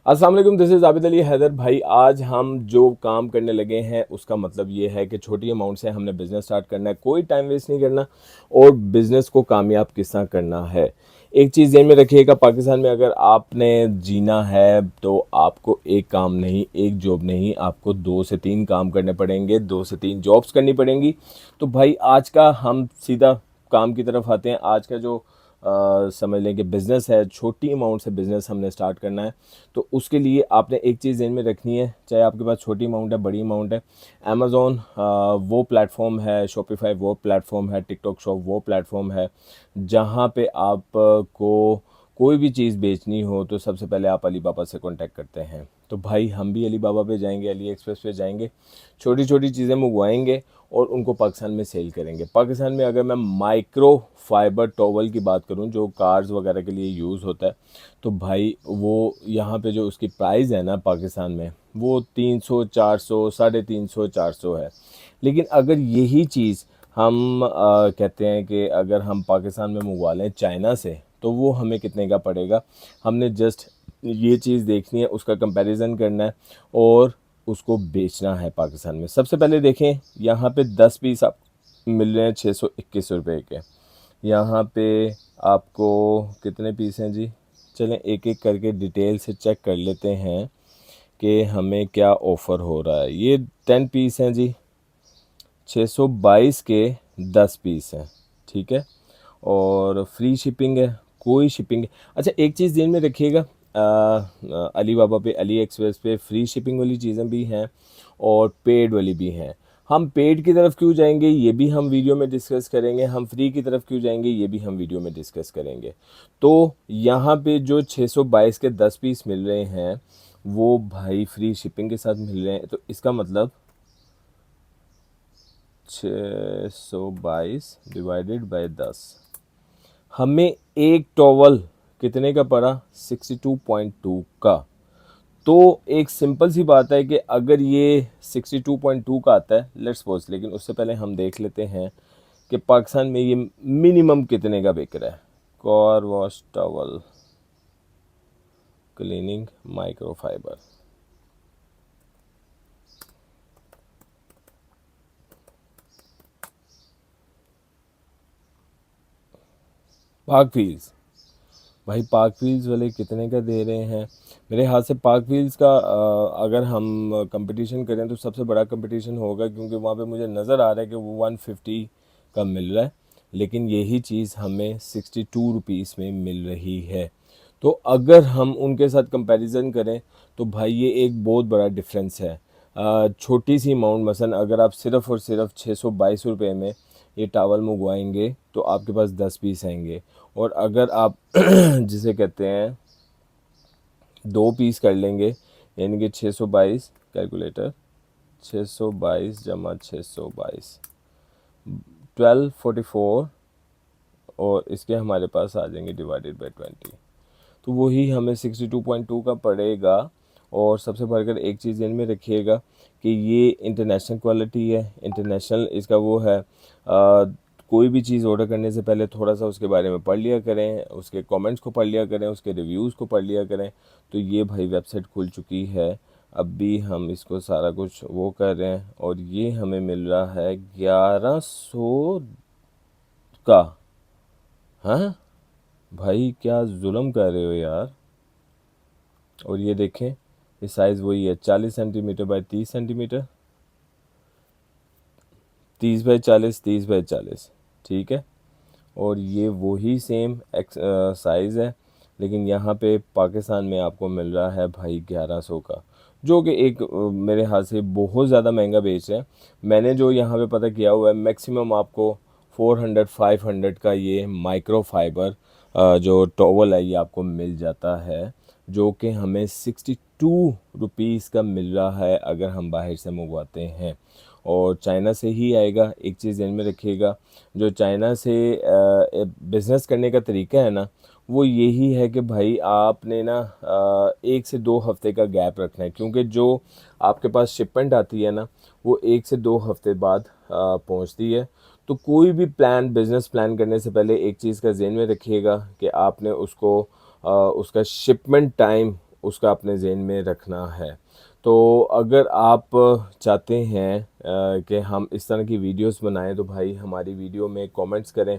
अस्सलाम वालेकुम, this is Abid Ali Haider. भाई आज हम जो काम करने लगे हैं उसका मतलब ये है कि छोटी अमाउंट से हमने बिज़नेस स्टार्ट करना है, कोई टाइम वेस्ट नहीं करना और बिज़नेस को कामयाब किस तरह करना है। एक चीज़ ध्यान में रखिएगा, पाकिस्तान में अगर आपने जीना है तो आपको एक काम नहीं, एक जॉब नहीं, आपको 2 से 3 काम करने पड़ेंगे, 2 से 3 जॉब्स करनी पड़ेंगी। तो भाई आज का हम सीधा काम की तरफ आते हैं। आज का जो समझ लें कि बिज़नेस है, छोटी अमाउंट से बिज़नेस हमने स्टार्ट करना है। तो उसके लिए आपने एक चीज़ ध्यान में रखनी है, चाहे आपके पास छोटी अमाउंट है, बड़ी अमाउंट है। अमेज़ॉन वो प्लेटफॉर्म है, शॉपिफाई वो प्लेटफॉर्म है, टिकटॉक शॉप वो प्लेटफॉर्म है जहाँ पे आपको कोई भी चीज़ बेचनी हो तो सबसे पहले आप अली बाबा से कांटेक्ट करते हैं। तो भाई हम भी अली बाबा पे जाएंगे, अली एक्सप्रेस पे जाएंगे, छोटी छोटी चीज़ें मंगवाएंगे और उनको पाकिस्तान में सेल करेंगे। पाकिस्तान में अगर मैं माइक्रो फाइबर टॉवल की बात करूं जो कार्स वगैरह के लिए यूज़ होता है, तो भाई वो यहाँ पे जो उसकी प्राइस है ना पाकिस्तान में, वो 300 400 350 400 है। लेकिन अगर यही चीज़ हम कहते हैं कि अगर हम पाकिस्तान में मंगवा लें चाइना से तो वो हमें कितने का पड़ेगा। हमने जस्ट ये चीज़ देखनी है, उसका कंपैरिजन करना है और उसको बेचना है पाकिस्तान में। सबसे पहले देखें, यहाँ पे 10 पीस आप मिल रहे हैं 621 रुपये के। यहाँ पे आपको कितने पीस हैं जी, चलें एक एक करके डिटेल से चेक कर लेते हैं कि हमें क्या ऑफ़र हो रहा है। ये 10 पीस हैं जी, 622 के 10 पीस हैं, ठीक है। और फ्री शिपिंग है, कोई शिपिंग। अच्छा एक चीज़ ध्यान में रखिएगा, अली बाबा पे, अली एक्सप्रेस पे फ्री शिपिंग वाली चीज़ें भी हैं और पेड वाली भी हैं। हम पेड की तरफ क्यों जाएंगे ये भी हम वीडियो में डिस्कस करेंगे, हम फ्री की तरफ क्यों जाएंगे ये भी हम वीडियो में डिस्कस करेंगे। तो यहाँ पे जो 622 के 10 पीस मिल रहे हैं वो भाई फ्री शिपिंग के साथ मिल रहे हैं। तो इसका मतलब 622 डिवाइडेड बाय 10, हमें एक टॉवल कितने का पड़ा, 62.2 का। तो एक सिंपल सी बात है कि अगर ये 62.2 का आता है, लेट्स सपोज, लेकिन उससे पहले हम देख लेते हैं कि पाकिस्तान में ये मिनिमम कितने का बिक रहा है। Car wash towel cleaning microfibre, पाक व्हील्स। भाई पाक व्हील्स वाले कितने का दे रहे हैं? मेरे हाथ से पाक व्हील्स का अगर हम कंपटीशन करें तो सबसे बड़ा कंपटीशन होगा, क्योंकि वहाँ पे मुझे नज़र आ रहा है कि वो 150 का मिल रहा है, लेकिन यही चीज़ हमें 62 रुपीज़ में मिल रही है। तो अगर हम उनके साथ कंपैरिजन करें तो भाई ये एक बहुत बड़ा डिफरेंस है। छोटी सी अमाउंट, मसलन अगर आप सिर्फ़ और सिर्फ 622 रुपये में ये टावल मंगवाएंगे तो आपके पास 10 पीस आएंगे। और अगर आप जिसे कहते हैं 2 पीस कर लेंगे, यानी कि 622, कैलकुलेटर, 622 जमा 622, 1244, और इसके हमारे पास आ जाएंगे डिवाइडेड बाई 20, तो वही हमें 62.2 का पड़ेगा। और सबसे बढ़कर एक चीज़ इनमें रखिएगा कि ये इंटरनेशनल क्वालिटी है, इंटरनेशनल इसका वो है। कोई भी चीज़ ऑर्डर करने से पहले थोड़ा सा उसके बारे में पढ़ लिया करें, उसके कमेंट्स को पढ़ लिया करें, उसके रिव्यूज़ को पढ़ लिया करें। तो ये भाई वेबसाइट खुल चुकी है, अब भी हम इसको सारा कुछ वो कर रहे हैं और ये हमें मिल रहा है 1100 का। हाँ भाई क्या जुल्म कर रहे हो यार। और ये देखें, ये साइज़ वही है, 40 centimetre by 30 centimetre, 30 by 40, 30 by 40, ठीक है। और ये वही सेम साइज़ है, लेकिन यहाँ पे पाकिस्तान में आपको मिल रहा है भाई 1100 का, जो कि एक मेरे हाथ से बहुत ज़्यादा महंगा बेच रहे हैं। मैंने जो यहाँ पे पता किया हुआ है, मैक्सिमम आपको 400 500 का ये माइक्रो फाइबर जो टॉवल है ये आपको मिल जाता है, जो कि हमें 62 रुपीज़ का मिल रहा है अगर हम बाहर से मंगवाते हैं। और चाइना से ही आएगा। एक चीज़ ध्यान में रखिएगा, जो चाइना से बिज़नेस करने का तरीका है ना, वो यही है कि भाई आपने ना 1 से 2 हफ्ते का गैप रखना है, क्योंकि जो आपके पास शिपमेंट आती है ना वो 1 से 2 हफ्ते बाद पहुंचती है। तो कोई भी प्लान, बिज़नेस प्लान करने से पहले एक चीज़ का ध्यान में रखिएगा कि आपने उसको उसका शिपमेंट टाइम उसका अपने ज़हन में रखना है। तो अगर आप चाहते हैं कि हम इस तरह की वीडियोस बनाएं तो भाई हमारी वीडियो में कमेंट्स करें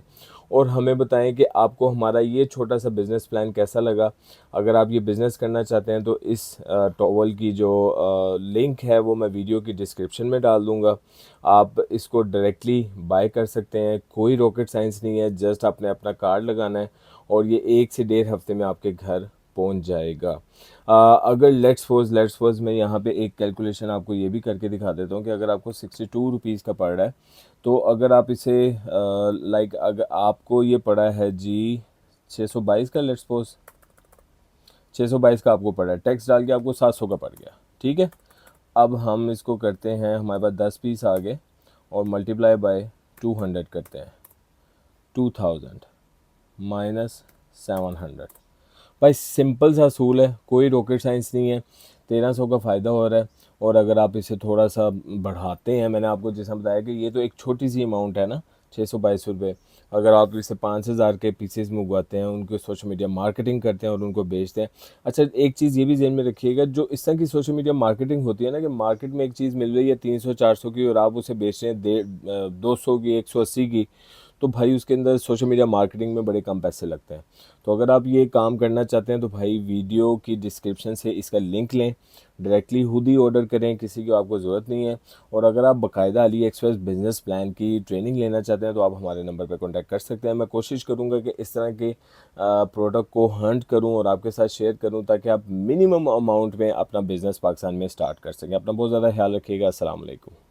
और हमें बताएं कि आपको हमारा ये छोटा सा बिज़नेस प्लान कैसा लगा। अगर आप ये बिज़नेस करना चाहते हैं तो इस टॉवल की जो लिंक है वो मैं वीडियो की डिस्क्रिप्शन में डाल दूँगा। आप इसको डायरेक्टली बाय कर सकते हैं, कोई रॉकेट साइंस नहीं है, जस्ट आपने अपना कार्ड लगाना है और ये 1 से 1.5 हफ्ते में आपके घर पहुंच जाएगा। अगर लेट्स सपोज मैं यहाँ पे एक कैलकुलेशन आपको ये भी करके दिखा देता हूँ कि अगर आपको 62 रुपीज़ का पड़ रहा है तो अगर आप इसे लाइक अगर आपको ये पड़ा है जी 622 का, लेट्स सपोज 622 का आपको पड़ा है, टैक्स डाल के आपको 700 का पड़ गया, ठीक है। अब हम इसको करते हैं, हमारे पास 10 पीस आ गए और मल्टीप्लाई बाय 200 करते हैं, 2000 माइनस 700। भाई सिंपल सा असूल है, कोई रॉकेट साइंस नहीं है, 1300 का फ़ायदा हो रहा है। और अगर आप इसे थोड़ा सा बढ़ाते हैं, मैंने आपको जैसा बताया कि ये तो एक छोटी सी अमाउंट है ना, 622 रुपये। अगर आप इसे 5000 के पीसेस में उगाते हैं, उनको सोशल मीडिया मार्केटिंग करते हैं और उनको बेचते हैं। अच्छा, एक चीज़ ये भी ज़हन में रखिएगा, जो इस तरह की सोशल मीडिया मार्केटिंग होती है ना, कि मार्केट में एक चीज़ मिल रही है 300-400 की और आप उसे बेच रहे हैं 200 की, 180 की, तो भाई उसके अंदर सोशल मीडिया मार्केटिंग में बड़े कम पैसे लगते हैं। तो अगर आप ये काम करना चाहते हैं तो भाई वीडियो की डिस्क्रिप्शन से इसका लिंक लें, डायरेक्टली खुद ही ऑर्डर करें, किसी की आपको ज़रूरत नहीं है। और अगर आप बाकायदा अली एक्सप्रेस बिजनेस प्लान की ट्रेनिंग लेना चाहते हैं तो आप हमारे नंबर पर कॉन्टैक्ट कर सकते हैं। मैं कोशिश करूँगा कि इस तरह के प्रोडक्ट को हंट करूँ और आपके साथ शेयर करूँ ताकि आप मिनिमम अमाउंट में अपना बिज़नेस पाकिस्तान में स्टार्ट कर सकें। अपना बहुत ज़्यादा ख्याल रखिएगा। अस्सलाम वालेकुम।